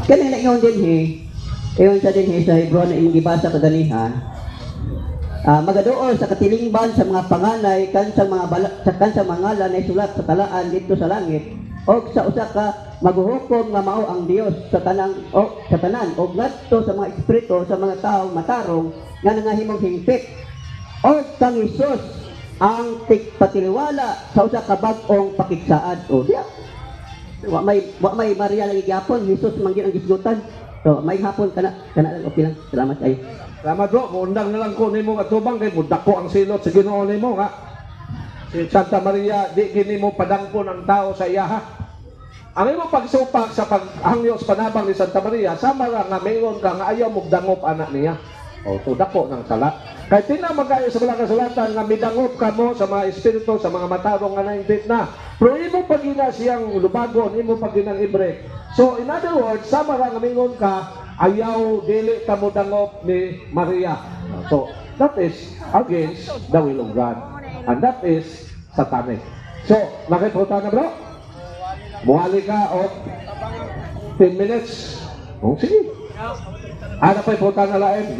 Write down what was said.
Kanina ngayon din iyon sa din sa Hebron na imong gibasa kadaniha. Magaduol sa katilingban sa mga panganay kan sa mga ngalan na isulat sa talaan dito sa langit o sa usa ka maghuhukom nga mao ang Dios sa tanan o ngadto sa mga espiritu sa mga tawo matarong nga nangahimong hingpit o kang Hesus ang tigpatiliwala sa usa ka bag-ong pakigsaad o diya wa may Maria lagi gyapon Hesus man gyud ang gisgutan so may hapon kana lang okay lang salamat kayo. Salamat bro, muundang na lang ko nimo nga tubang kay mudako ang silot sa Ginoo nimo nga. Si Santa Maria di kini mo padangpon ang tao sa iyaha. Ang imo pagsupak sa paghangyo sa panabang ni Santa Maria sama ra nga mayon ka nga ayaw mo dangop anak niya. O to dako ng sala. Kay tina magayo sa mga kasulatan nga midangop ka mo sa mga espiritu sa mga matarong nga naintit na. Pero imo pagina siyang lubagon, imo paginang ibre. So in other words, sama ra nga mingon ka ayaw dili ka mo dangop ni Maria. So that is against the will of God. And that is satanic. So, nakiputa na bro? Buhali ka o 10 minutes. Oh, sige. Ano pa iputa na lain? No?